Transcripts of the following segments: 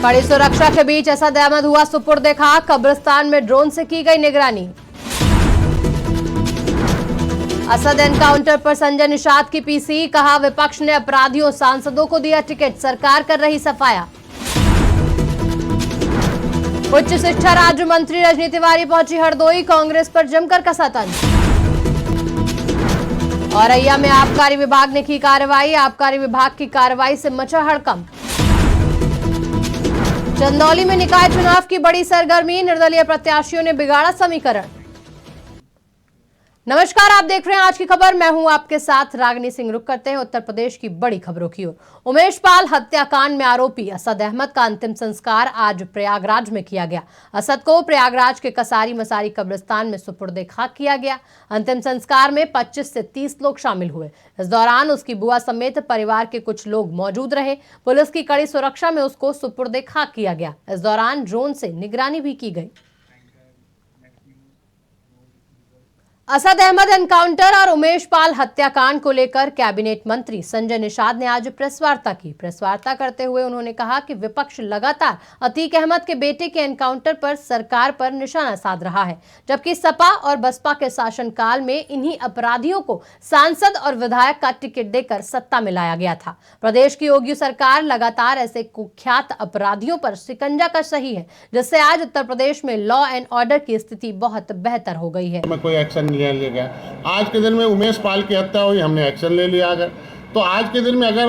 कड़ी सुरक्षा के बीच असद अहमद हुआ सुपुर्द खाक, कब्रिस्तान में ड्रोन से की गई निगरानी। असद एनकाउंटर पर संजय निषाद की पीसी, कहा विपक्ष ने अपराधियों सांसदों को दिया टिकट, सरकार कर रही सफाया। उच्च शिक्षा राज्य मंत्री रजनी तिवारी पहुंची हरदोई, कांग्रेस पर जमकर कसा तंज। औरैया में आबकारी विभाग ने की कार्रवाई, आबकारी विभाग की कार्रवाई से मचा हड़कंप। चंदौली में निकाय चुनाव की बड़ी सरगर्मी, निर्दलीय प्रत्याशियों ने बिगाड़ा समीकरण। नमस्कार, आप देख रहे हैं आज की खबर। मैं हूं आपके साथ रागिनी सिंह। रुक करते हैं उत्तर प्रदेश की बड़ी खबरों की ओर। उमेश पाल हत्याकांड में आरोपी असद अहमद का अंतिम संस्कार आज प्रयागराज में किया गया। असद को प्रयागराज के कसारी मसारी कब्रिस्तान में सुपुर्द खाक किया गया। अंतिम संस्कार में 25 से 30 लोग शामिल हुए। इस दौरान उसकी बुआ समेत परिवार के कुछ लोग मौजूद रहे। पुलिस की कड़ी सुरक्षा में उसको सुपुर्द खाक किया गया। इस दौरान ड्रोन से निगरानी भी की गई। असद अहमद एनकाउंटर और उमेश पाल हत्याकांड को लेकर कैबिनेट मंत्री संजय निषाद ने आज प्रेस वार्ता की। प्रेस वार्ता करते हुए उन्होंने कहा कि विपक्ष लगातार अतीक अहमद के बेटे के एनकाउंटर पर सरकार पर निशाना साध रहा है, जबकि सपा और बसपा के शासनकाल में इन्हीं अपराधियों को सांसद और विधायक का टिकट देकर सत्ता में लाया गया था। प्रदेश की योगी सरकार लगातार ऐसे कुख्यात अपराधियों पर शिकंजा कस रही है, जिससे आज उत्तर प्रदेश में लॉ एंड ऑर्डर की स्थिति बहुत बेहतर हो गई है। कोई एक्शन ले गया। आज के दिन में उमेश पाल की हत्या हुई, हमने एक्शन ले लिया। अगर तो आज के दिन में अगर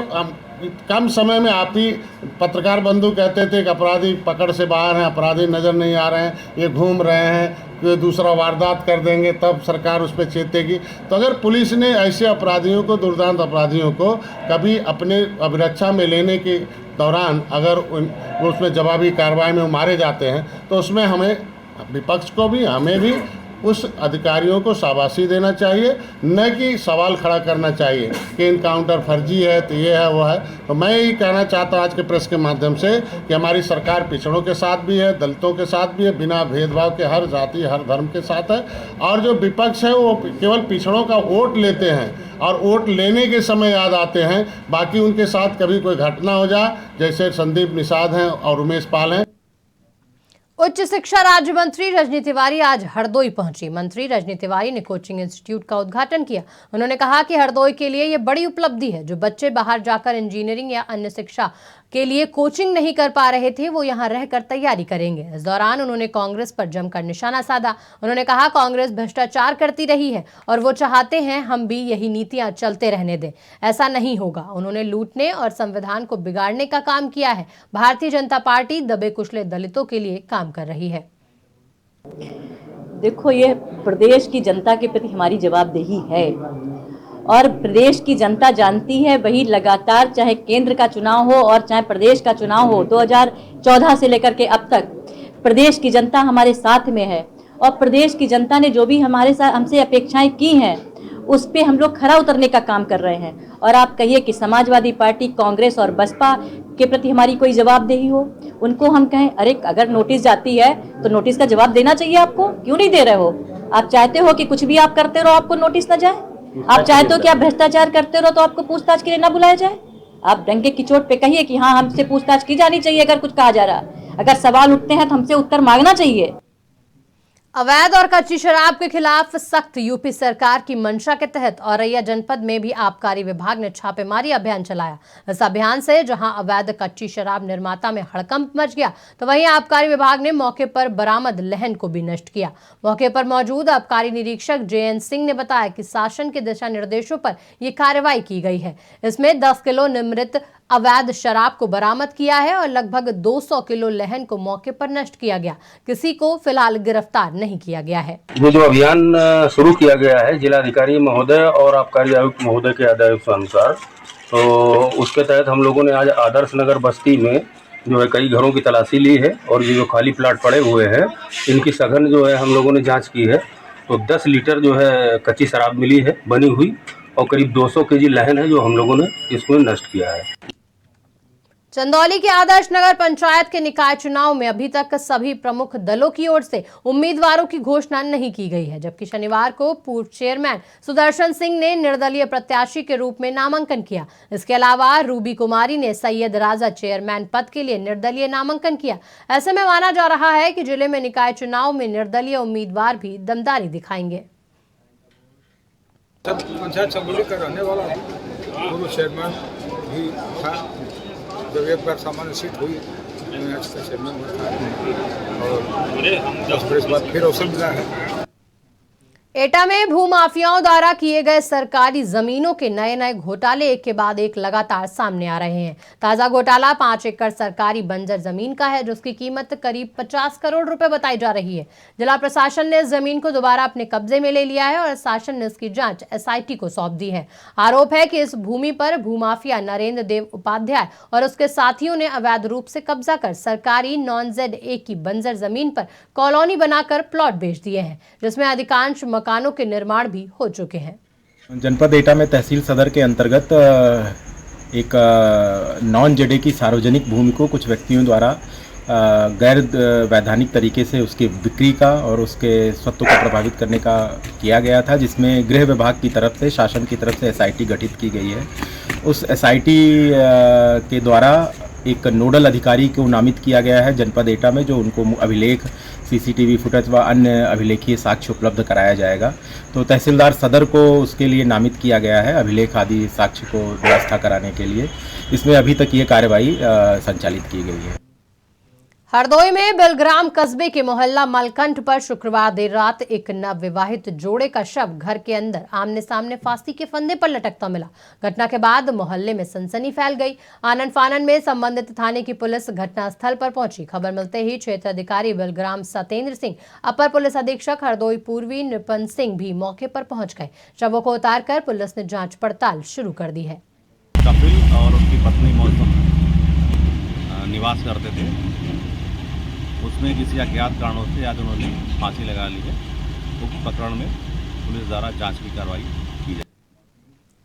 कम समय में आप ही पत्रकार बंधु कहते थे कि अपराधी पकड़ से बाहर हैं, अपराधी नज़र नहीं आ रहे हैं, ये घूम रहे हैं, ये दूसरा वारदात कर देंगे, तब सरकार उस पर चेतेगी। तो अगर पुलिस ने ऐसे अपराधियों को, दुर्दांत अपराधियों को कभी अपने अभिरक्षा में लेने के दौरान अगर उसमें जवाबी कार्रवाई में मारे जाते हैं, तो उसमें हमें, विपक्ष को भी, हमें भी उस अधिकारियों को शाबाशी देना चाहिए, न कि सवाल खड़ा करना चाहिए कि इनकाउंटर फर्जी है, तो ये है वो है। तो मैं यही कहना चाहता हूँ आज के प्रेस के माध्यम से कि हमारी सरकार पिछड़ों के साथ भी है, दलितों के साथ भी है, बिना भेदभाव के हर जाति हर धर्म के साथ है। और जो विपक्ष है वो केवल पिछड़ों का वोट लेते हैं और वोट लेने के समय याद आते हैं, बाकी उनके साथ कभी कोई घटना हो जाए, जैसे संदीप निषाद हैं और उमेश पाल हैं। उच्च शिक्षा राज्य मंत्री रजनी तिवारी आज हरदोई पहुंची। मंत्री रजनी तिवारी ने कोचिंग इंस्टीट्यूट का उद्घाटन किया। उन्होंने कहा कि हरदोई के लिए यह बड़ी उपलब्धि है। जो बच्चे बाहर जाकर इंजीनियरिंग या अन्य शिक्षा के लिए कोचिंग नहीं कर पा रहे थे, वो यहां रहकर तैयारी करेंगे। इस दौरान उन्होंने कांग्रेस पर जमकर निशाना साधा। उन्होंने कहा कांग्रेस भ्रष्टाचार करती रही है और वो चाहते हैं हम भी यही नीतियां चलते रहने दें। ऐसा नहीं होगा। उन्होंने लूटने और संविधान को बिगाड़ने का काम किया है। भारतीय जनता पार्टी दबे कुचले दलितों के लिए काम कर रही है। देखो, ये प्रदेश की जनता के प्रति हमारी जवाबदेही है और प्रदेश की जनता जानती है। वही लगातार, चाहे केंद्र का चुनाव हो और चाहे प्रदेश का चुनाव हो, 2014 से लेकर के अब तक प्रदेश की जनता हमारे साथ में है और प्रदेश की जनता ने जो भी हमारे साथ हमसे अपेक्षाएं की हैं, उस पे हम लोग खरा उतरने का काम कर रहे हैं। और आप कहिए कि समाजवादी पार्टी, कांग्रेस और बसपा के प्रति हमारी कोई जवाबदेही हो, उनको हम कहें अरे अगर नोटिस जाती है तो नोटिस का जवाब देना चाहिए आपको, क्यों नहीं दे रहे हो? आप चाहते हो कि कुछ भी आप करते रहो आपको नोटिस ना जाए? आप चाहते हो कि आप भ्रष्टाचार करते रहो तो आपको पूछताछ के लिए ना बुलाया जाए? आप डंके की चोट पे कहिए कि हाँ, हमसे पूछताछ की जानी चाहिए। अगर कुछ कहा जा रहा, अगर सवाल उठते हैं तो हमसे उत्तर मांगना चाहिए। अवैध और कच्ची शराब के खिलाफ सख्त यूपी सरकार की मंशा के तहत औरैया जनपद में भी आबकारी विभाग ने छापेमारी अभियान चलाया। इस अभियान से जहां अवैध कच्ची शराब निर्माता में हड़कंप मच गया, तो वहीं आबकारी विभाग ने मौके पर बरामद लहन को भी नष्ट किया। मौके पर मौजूद आबकारी निरीक्षक JN सिंह ने बताया कि शासन के दिशा निर्देशों पर यह कार्रवाई की गई है। इसमें 10 किलो निमृत अवैध शराब को बरामद किया है और लगभग 200 किलो लहन को मौके पर नष्ट किया गया। किसी को फिलहाल गिरफ्तार नहीं किया गया है। ये जो अभियान शुरू किया गया है जिलाधिकारी महोदय और आबकारी आयुक्त महोदय के आदेशानुसार, तो उसके तहत हम लोगों ने आज आदर्श नगर बस्ती में जो है कई घरों की तलाशी ली है और ये जो खाली प्लाट पड़े हुए हैं, इनकी सघन जो है हम लोगों ने जाँच की है। तो 10 लीटर जो है कच्ची शराब मिली है बनी हुई और करीब 200 kg लहन है जो हम लोगों ने इसमें नष्ट किया है। चंदौली के आदर्श नगर पंचायत के निकाय चुनाव में अभी तक सभी प्रमुख दलों की ओर से उम्मीदवारों की घोषणा नहीं की गई है, जबकि शनिवार को पूर्व चेयरमैन सुदर्शन सिंह ने निर्दलीय प्रत्याशी के रूप में नामांकन किया। इसके अलावा रूबी कुमारी ने सैयद राजा चेयरमैन पद के लिए निर्दलीय नामांकन किया। ऐसे में माना जा रहा है कि जिले में निकाय चुनाव में निर्दलीय उम्मीदवार भी दमदारी दिखाएंगे। पंचायत चंदौली का रहने वाला पूर्व चेयरमैन भी था। जब एक बार सामान्य सीट हुई मैं अच्छा चेयरमैन बना और 10 बरस बाद फिर अवसर मिला है। एटा में भूमाफियाओं द्वारा किए गए सरकारी जमीनों के नए नए घोटाले एक के बाद एक लगातार सामने आ रहे हैं। ताजा घोटाला 5 एकड़ सरकारी बंजर जमीन का है, जिसकी कीमत करीब 50 करोड़ रुपए बताई जा रही है। जिला प्रशासन ने इस जमीन को दोबारा अपने कब्जे में ले लिया है और शासन ने इसकी जांच SIT को सौंप दी है। आरोप है कि इस भूमि पर भूमाफिया नरेंद्र देव उपाध्याय और उसके साथियों ने अवैध रूप से कब्जा कर सरकारी non-ZA की बंजर जमीन पर कॉलोनी बनाकर प्लॉट बेच दिए हैं, जिसमें अधिकांश मकानों के निर्माण भी हो चुके हैं। जनपद एटा में तहसील सदर के अंतर्गत एक non-ZA की सार्वजनिक भूमि को कुछ व्यक्तियों द्वारा गैर वैधानिक तरीके से उसके बिक्री का और उसके स्वत्व को प्रभावित करने का किया गया था, जिसमें गृह विभाग की तरफ से, शासन की तरफ से SIT गठित की गई है। उस SIT के द्वारा एक नोडल अधिकारी को नामित किया गया है जनपद एटा में, जो उनको अभिलेख, CCTV फुटेज व अन्य अभिलेखीय साक्ष्य उपलब्ध कराया जाएगा। तो तहसीलदार सदर को उसके लिए नामित किया गया है, अभिलेख आदि साक्ष्य को व्यवस्था कराने के लिए। इसमें अभी तक ये कार्यवाही संचालित की गई है। हरदोई में बेलग्राम कस्बे के मोहल्ला मलकंठ पर शुक्रवार देर रात एक नवविवाहित जोड़े का शव घर के अंदर आमने सामने फांसी के फंदे पर लटकता मिला। घटना के बाद मोहल्ले में सनसनी फैल गई। आनन फानन में संबंधित थाने की पुलिस घटनास्थल पर पहुंची। खबर मिलते ही क्षेत्र अधिकारी बेलग्राम सतेंद्र सिंह, अपर पुलिस अधीक्षक हरदोई पूर्वी नृपन सिंह भी मौके पर पहुंच गए। शवों को उतारकर पुलिस ने जाँच पड़ताल शुरू कर दी है। कपिल और उसकी पत्नी मौसम निवास करते थे, उसमें किसी अज्ञात कारणों से आज उन्होंने फांसी लगा ली है। उक्त प्रकरण में पुलिस द्वारा जांच की कार्रवाई की जाए।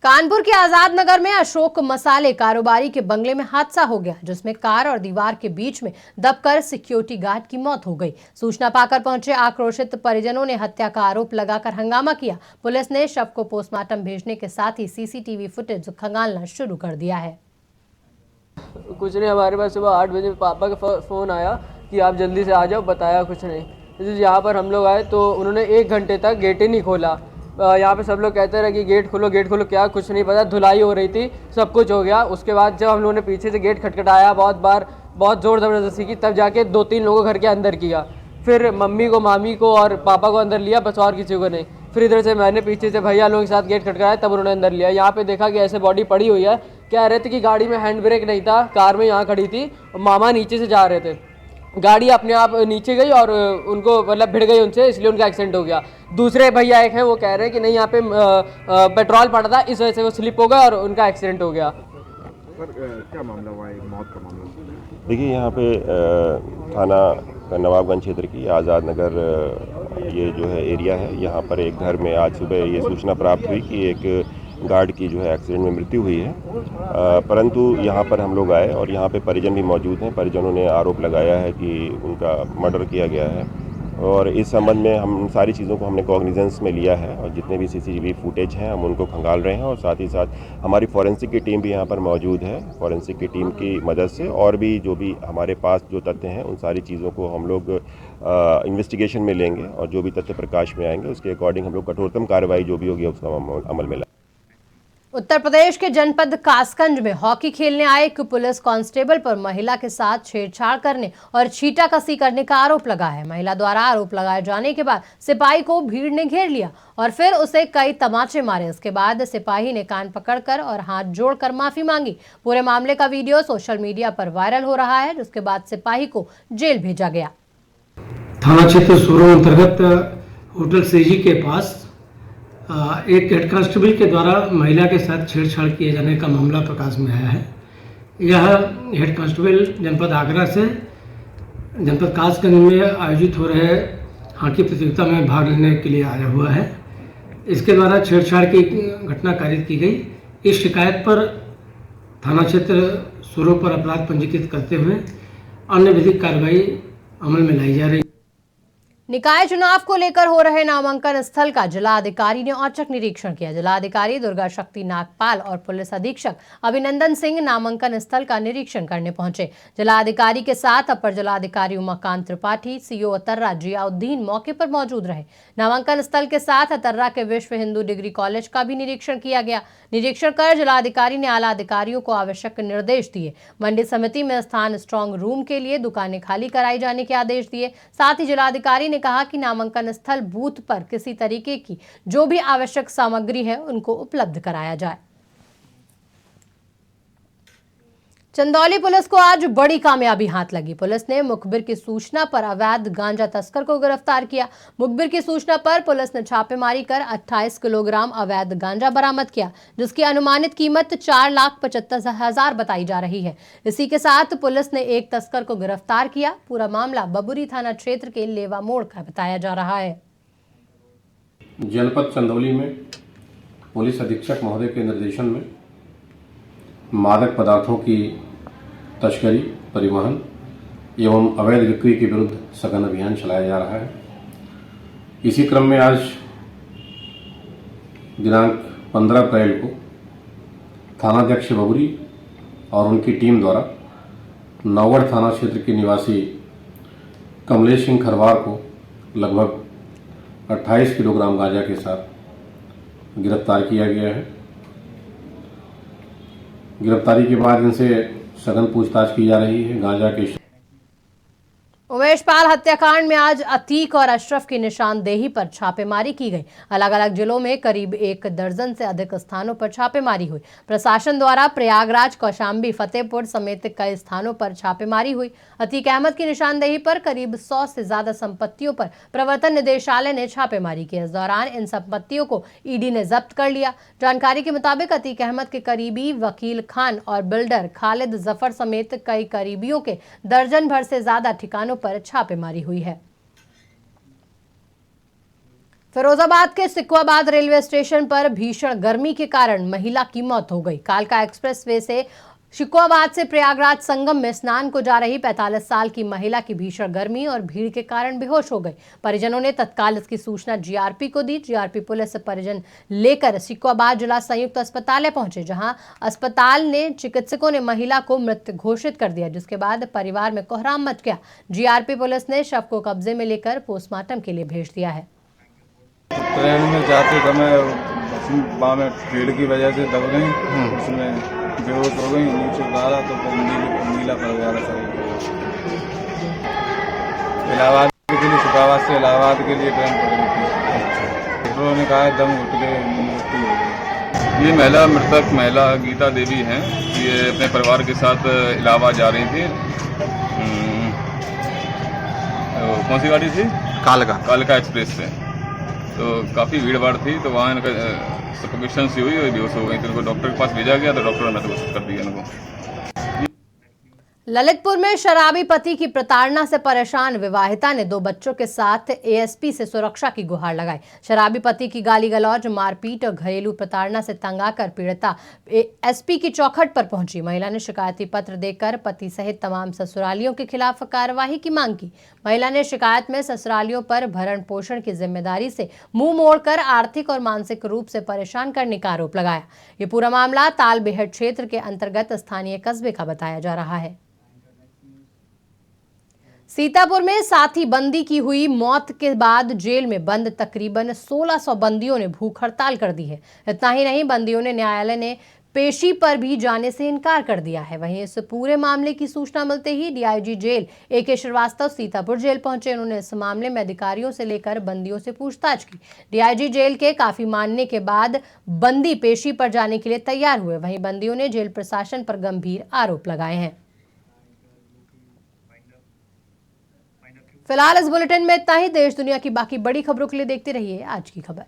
कानपुर के आजाद नगर में अशोक मसाले कारोबारी के बंगले में हादसा हो गया, जिसमें कार और दीवार के बीच में दबकर सिक्योरिटी गार्ड की मौत हो गई। सूचना पाकर पहुंचे आक्रोशित परिजनों ने हत्या का आरोप लगाकर हंगामा किया। पुलिस ने शव को पोस्टमार्टम भेजने के साथ ही CCTV फुटेज खंगालना शुरू कर दिया है। कुछ नहीं, हमारे पास सुबह 8 बजे पापा का फ़ोन आया कि आप जल्दी से आ जाओ, बताया कुछ नहीं। यहाँ पर हम लोग आए तो उन्होंने 1 घंटे तक गेट ही नहीं खोला। यहाँ पे सब लोग कहते रहे कि गेट खोलो, क्या, कुछ नहीं पता। धुलाई हो रही थी, सब कुछ हो गया। उसके बाद जब हम लोगों ने पीछे से गेट खटखटाया बहुत बार, बहुत ज़ोर ज़बरदस्ती की, तब जाके 2-3 लोगों को घर के अंदर किया। फिर मम्मी को, मामी को और पापा को अंदर लिया, बस और किसी को नहीं। फिर इधर से मैंने पीछे से भैया लोगों के साथ गेट खटखटाया, तब उन्होंने अंदर लिया। यहाँ पे देखा कि ऐसे बॉडी पड़ी हुई है। कह रहे थे कि गाड़ी में हैंड ब्रेक नहीं था, कार में यहाँ खड़ी थी, मामा नीचे से जा रहे थे, गाड़ी अपने आप नीचे गई और उनको मतलब भिड़ गई उनसे, इसलिए उनका एक्सीडेंट हो गया। दूसरे भैया एक हैं, वो कह रहे हैं कि नहीं, यहाँ पे पेट्रोल पड़ा था, इस वजह से वो स्लिप हो गया और उनका एक्सीडेंट हो गया। क्या मामला हुआ, मौत का मामला? देखिए, यहाँ पे थाना नवाबगंज क्षेत्र की आज़ाद नगर ये जो है एरिया है, यहाँ पर एक घर में आज सुबह ये सूचना प्राप्त हुई कि एक गार्ड की जो है एक्सीडेंट में मृत्यु हुई है। परंतु यहाँ पर हम लोग आए और यहाँ पे परिजन भी मौजूद हैं। परिजनों ने आरोप लगाया है कि उनका मर्डर किया गया है और इस संबंध में हम सारी चीज़ों को हमने कॉग्निजेंस में लिया है और जितने भी CCTV फुटेज हैं हम उनको खंगाल रहे हैं और साथ ही साथ हमारी फॉरेंसिक की टीम भी यहाँ पर मौजूद है। फॉरेंसिक की टीम की मदद से और भी जो भी हमारे पास जो तथ्य हैं उन सारी चीज़ों को हम लोग इन्वेस्टिगेशन में लेंगे और जो भी तथ्य प्रकाश में आएंगे उसके अकॉर्डिंग हम लोग कठोरतम कार्रवाई जो भी होगी उसका अमल में लाएंगे। उत्तर प्रदेश के जनपद कासगंज में हॉकी खेलने आए एक पुलिस कांस्टेबल पर महिला के साथ छेड़छाड़ करने और छींटाकसी करने का आरोप लगा है। महिला द्वारा आरोप लगाए जाने के बाद सिपाही को भीड़ ने घेर लिया और फिर उसे कई तमाचे मारे। उसके बाद सिपाही ने कान पकड़कर और हाथ जोड़कर माफी मांगी। पूरे मामले का वीडियो सोशल मीडिया पर वायरल हो रहा है, जिसके बाद सिपाही को जेल भेजा गया। थाना क्षेत्र सूरो अंतर्गत होटल सेजी के पास एक हेड कांस्टेबल के द्वारा महिला के साथ छेड़छाड़ किए जाने का मामला प्रकाश में आया है। यह हेड कांस्टेबल जनपद आगरा से जनपद कासगंज में आयोजित हो रहे हॉकी प्रतियोगिता में भाग लेने के लिए आया हुआ है। इसके द्वारा छेड़छाड़ की घटना कारित की गई। इस शिकायत पर थाना क्षेत्र सुरों पर अपराध पंजीकृत करते हुए अन्य विधिक कार्रवाई अमल में लाई जा रही है। निकाय चुनाव को लेकर हो रहे नामांकन स्थल का जिलाधिकारी ने औचक निरीक्षण किया। जिलाधिकारी दुर्गा शक्ति नागपाल और पुलिस अधीक्षक अभिनंदन सिंह नामांकन स्थल का निरीक्षण करने पहुंचे। जिलाधिकारी के साथ अपर जिलाधिकारी उमाकांत त्रिपाठी, सीओ अतर्रा जियाउद्दीन मौके पर मौजूद रहे। नामांकन स्थल के साथ अतर्रा के विश्व हिंदू डिग्री कॉलेज का भी निरीक्षण किया गया। निरीक्षण कर जिलाधिकारी ने आला अधिकारियों को आवश्यक निर्देश दिए। मंडी समिति में स्थान स्ट्रांग रूम के लिए दुकानें खाली कराई जाने के आदेश दिए। साथ ही जिलाधिकारी ने कहा कि नामांकन स्थल बूथ पर किसी तरीके की जो भी आवश्यक सामग्री है उनको उपलब्ध कराया जाए। चंदौली पुलिस को आज बड़ी कामयाबी हाथ लगी। पुलिस ने मुखबिर की सूचना पर अवैध गांजा तस्कर को गिरफ्तार किया। मुखबिर की सूचना पर पुलिस ने छापेमारी कर 28 किलोग्राम अवैध गांजा बरामद किया, जिसकी अनुमानित कीमत 4,75,000 बताई जा रही है। इसी के साथ पुलिस ने एक तस्कर को गिरफ्तार किया। पूरा मामला बबुरी थाना क्षेत्र के लेवा मोड़ का बताया जा रहा है। जनपद चंदौली में पुलिस अधीक्षक महोदय के निर्देशन में मादक पदार्थों की तस्करी, परिवहन एवं अवैध बिक्री के विरुद्ध सघन अभियान चलाया जा रहा है। इसी क्रम में आज दिनांक 15 अप्रैल को थानाध्यक्ष बबुरी और उनकी टीम द्वारा नौगढ़ थाना क्षेत्र के निवासी कमलेश सिंह खरवार को लगभग 28 किलोग्राम गांजा के साथ गिरफ्तार किया गया है। गिरफ्तारी के बाद इनसे सघन पूछताछ की जा रही है। गांजा के उमेश पाल हत्याकांड में आज अतीक और अशरफ की निशानदेही पर छापेमारी की गई। अलग अलग जिलों में करीब 1 दर्जन से अधिक स्थानों पर छापेमारी हुई। प्रशासन द्वारा प्रयागराज, कौशाम्बी, फतेहपुर समेत कई स्थानों पर छापेमारी हुई। अतीक अहमद की निशानदेही पर करीब 100 से ज्यादा संपत्तियों पर प्रवर्तन निदेशालय ने छापेमारी की। इस दौरान इन संपत्तियों को ईडी ने जब्त कर लिया। जानकारी के मुताबिक अतीक अहमद के करीबी वकील खान और बिल्डर खालिद जफर समेत कई करीबियों के दर्जन भर से ज्यादा ठिकानों पर छापेमारी हुई है। फिरोजाबाद के सिकुआबाद रेलवे स्टेशन पर भीषण गर्मी के कारण महिला की मौत हो गई। कालका एक्सप्रेसवे से शिकोहाबाद से प्रयागराज संगम में स्नान को जा रही 45 साल की महिला की भीषण गर्मी और भीड़ के कारण बेहोश हो गई। परिजनों ने तत्काल इसकी सूचना जीआरपी को दी। जीआरपी पुलिस परिजन लेकर शिकोहाबाद जिला संयुक्त अस्पताल पहुंचे, जहां अस्पताल ने चिकित्सकों ने महिला को मृत घोषित कर दिया, जिसके बाद परिवार में कोहराम मच गया। जीआरपी पुलिस ने शव को कब्जे में लेकर पोस्टमार्टम के लिए भेज दिया है। ट्रेन में जाते समय बाँ में भीड़ की वजह से दब गई, उसमें बेहोश हो गई। नीचे उतारा तो नीला पड़ गया था। इलाहाबाद के लिए, शिकाबाद से इलाहाबाद के लिए ट्रेन पकड़ी थी। डॉक्टरों ने कहा दम घुट के मृत्यु हो गई। ये महिला मृतक महिला गीता देवी हैं। ये अपने परिवार के साथ इलाहाबाद जा रही थी। कौन सी गाड़ी थी? कालका एक्सप्रेस से। तो काफ़ी भीड़ भाड़ थी, तो वहाँ इनका सफोकेशन सी हुई और बेहोश हो गई। तो इनको डॉक्टर के पास भेजा गया, तो डॉक्टर ने घोषित कर दिया इनको। ललितपुर में शराबी पति की प्रताड़ना से परेशान विवाहिता ने 2 बच्चों के साथ एएसपी से सुरक्षा की गुहार लगाई। शराबी पति की गाली गलौज, मारपीट और घरेलू प्रताड़ना से तंग आकर पीड़िता एसपी की चौखट पर पहुंची। महिला ने शिकायती पत्र देकर पति सहित तमाम ससुरालियों के खिलाफ कार्रवाई की मांग की। महिला ने शिकायत में ससुरालियों पर भरण पोषण की जिम्मेदारी से मुंह मोड़कर आर्थिक और मानसिक रूप से परेशान करने का आरोप लगाया। ये पूरा मामला तालबेहट क्षेत्र के अंतर्गत स्थानीय कस्बे का बताया जा रहा है। सीतापुर में साथी बंदी की हुई मौत के बाद जेल में बंद तकरीबन 1600 बंदियों ने भूख हड़ताल कर दी है। इतना ही नहीं, बंदियों ने न्यायालय ने पेशी पर भी जाने से इनकार कर दिया है। वहीं इस पूरे मामले की सूचना मिलते ही DIG jail AK Srivastava Sitapur jail पहुंचे। उन्होंने इस मामले में अधिकारियों से लेकर बंदियों से पूछताछ की। डीआईजी जेल के काफी मानने के बाद बंदी पेशी पर जाने के लिए तैयार हुए। वहीं बंदियों ने जेल प्रशासन पर गंभीर आरोप लगाए हैं। फिलहाल इस बुलेटिन में इतना ही। देश दुनिया की बाकी बड़ी खबरों के लिए देखते रहिए आज की खबर।